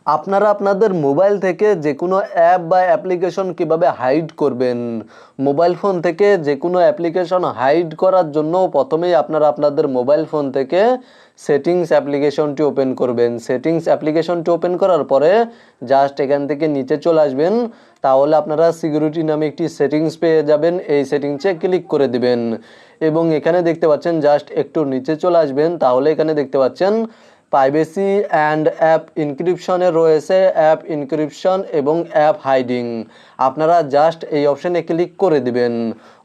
আপনারা আপনাদের মোবাইল থেকে যে কোনো অ্যাপ বা অ্যাপ্লিকেশন কিভাবে হাইড করবেন। মোবাইল ফোন থেকে যে কোনো অ্যাপ্লিকেশন হাইড করার জন্য প্রথমেই আপনারা আপনাদের মোবাইল ফোন থেকে সেটিংস অ্যাপ্লিকেশনটি ওপেন করবেন। সেটিংস অ্যাপ্লিকেশনটি ওপেন করার পরে জাস্ট এখান থেকে নিচে চলে আসবেন। তাহলে আপনারা সিকিউরিটি নামে একটি সেটিংস পেয়ে যাবেন। এই সেটিংসে ক্লিক করে দিবেন এবং এখানে দেখতে পাচ্ছেন জাস্ট একটু নিচে চলে আসবেন। তাহলে এখানে দেখতে পাচ্ছেন প্রাইভেসি অ্যান্ড অ্যাপ ইনক্রিপশনে রয়েছে অ্যাপ ইনক্রিপশন এবং অ্যাপ হাইডিং। আপনারা জাস্ট এই অপশানে ক্লিক করে দিবেন,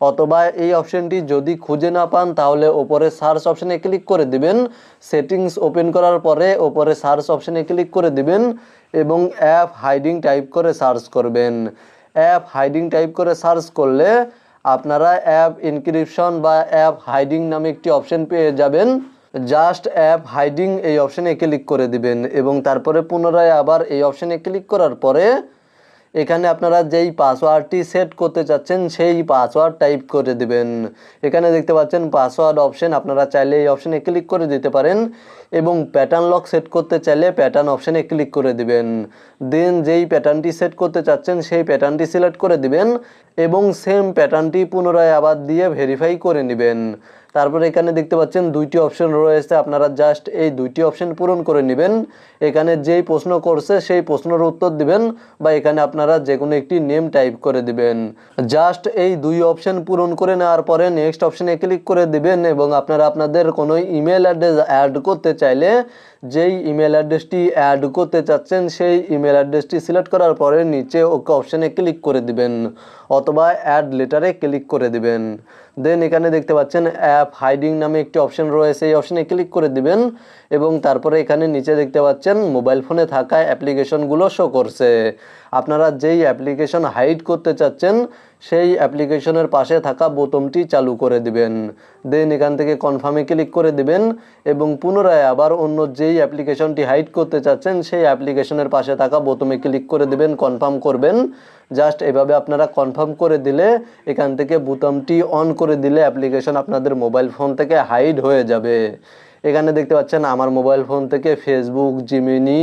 অথবা এই অপশানটি যদি খুঁজে না পান তাহলে ওপরে সার্চ অপশানে ক্লিক করে দিবেন। সেটিংস ওপেন করার পরে ওপরে সার্চ অপশানে ক্লিক করে দিবেন এবং অ্যাপ হাইডিং টাইপ করে সার্চ করবেন। অ্যাপ হাইডিং টাইপ করে সার্চ করলে আপনারা অ্যাপ ইনক্রিপশন বা অ্যাপ হাইডিং নামে একটি অপশান পেয়ে যাবেন। জাস্ট অ্যাপ হাইডিং এই অপশানে ক্লিক করে দিবেন এবং তারপরে পুনরায় আবার এই অপশানে ক্লিক করার পরে এখানে আপনারা যেই পাসওয়ার্ডটি সেট করতে চাচ্ছেন সেই পাসওয়ার্ড টাইপ করে দিবেন। এখানে দেখতে পাচ্ছেন পাসওয়ার্ড অপশন, আপনারা চাইলে এই অপশানে ক্লিক করে দিতে পারেন এবং প্যাটার্ন লক সেট করতে চাইলে প্যাটার্ন অপশানে ক্লিক করে দিবেন। দেন যেই প্যাটার্নটি সেট করতে চাচ্ছেন সেই প্যাটার্নটি সিলেক্ট করে দিবেন এবং সেম প্যাটার্নটি পুনরায় আবার দিয়ে ভেরিফাই করে নেবেন। তারপরে এখানে দেখতে পাচ্ছেন দুইটি অপশন রয়েছে, আপনারা জাস্ট এই দুইটি অপশন পূরণ করে নেবেন। এখানে যেই প্রশ্ন করছে সেই প্রশ্নের উত্তর দিবেন বা এখানে আপনারা যে কোনো একটি নেম টাইপ করে দিবেন। জাস্ট এই দুই অপশন পূরণ করে নেওয়ার পরে নেক্সট অপশনে ক্লিক করে দিবেন এবং আপনারা আপনাদের কোনো ইমেল অ্যাড্রেস অ্যাড করতে চাইলে যেই ইমেল অ্যাড্রেসটি অ্যাড করতে চাচ্ছেন সেই ইমেল অ্যাড্রেসটি সিলেক্ট করার পরে নিচে ওকে অপশানে ক্লিক করে দিবেন অথবা অ্যাড লেটারে ক্লিক করে দিবেন। দেন এখানে দেখতে পাচ্ছেন অ্যাপ হাইডিং নামে একটি অপশন রয়েছে, এই অপশানে ক্লিক করে দিবেন এবং তারপরে এখানে নিচে দেখতে পাচ্ছেন মোবাইল ফোনে থাকা অ্যাপ্লিকেশনগুলো শো করছে। আপনারা যেই অ্যাপ্লিকেশন হাইড করতে চাচ্ছেন সেই অ্যাপ্লিকেশনের পাশে থাকা বোতামটি চালু করে দিবেন। দেন এখান থেকে কনফার্মে ক্লিক করে দিবেন এবং পুনরায় আবার অন্য যেই অ্যাপ্লিকেশনটি হাইড করতে চাচ্ছেন সেই অ্যাপ্লিকেশনের পাশে থাকা বোতামে ক্লিক করে দিবেন, কনফার্ম করবেন। জাস্ট এভাবে আপনারা কনফার্ম করে দিলে এখান থেকে বোতামটি অন করে দিলে অ্যাপ্লিকেশন আপনাদের মোবাইল ফোন থেকে হাইড হয়ে যাবে। এখানে দেখতে পাচ্ছেন আমার মোবাইল ফোন থেকে ফেসবুক, জিমিনি,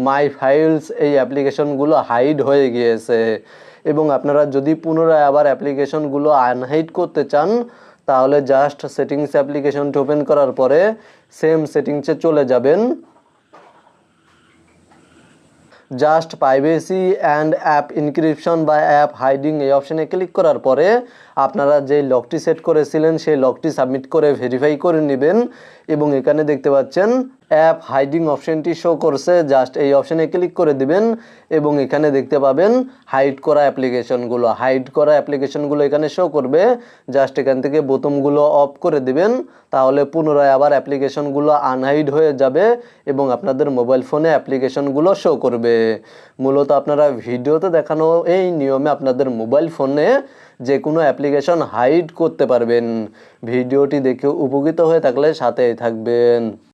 মাই ফাইলস এই অ্যাপ্লিকেশনগুলো হাইড হয়ে গিয়েছে এবং আপনারা যদি পুনরায় আবার অ্যাপ্লিকেশনগুলো আনহাইড করতে চান তাহলে জাস্ট সেটিংস অ্যাপ্লিকেশনটি ওপেন করার পরে সেম সেটিংসে চলে যাবেন। Just privacy and app inscription বা অ্যাপ হাইডিং এই অপশানে ক্লিক করার পরে আপনারা যে লকটি সেট করেছিলেন সেই লকটি সাবমিট করে ভেরিফাই করে নেবেন এবং এখানে দেখতে পাচ্ছেন অ্যাপ হাইডিং অপশানটি শো করছে। জাস্ট এই অপশানে ক্লিক করে দিবেন এবং এখানে দেখতে পাবেন হাইড করা অ্যাপ্লিকেশনগুলো এখানে শো করবে। জাস্ট এখান থেকে বোতামগুলো অফ করে দিবেন, তাহলে পুনরায় আবার অ্যাপ্লিকেশনগুলো আনহাইড হয়ে যাবে এবং আপনাদের মোবাইল ফোনে অ্যাপ্লিকেশনগুলো শো করবে। মূলত আপনারা ভিডিওতে দেখানো এই নিয়মে আপনাদের মোবাইল ফোনে যে কোনো অ্যাপ্লিকেশন হাইড করতে পারবেন। ভিডিওটি দেখে উপকৃত হয়ে থাকলে সাথেই থাকবেন।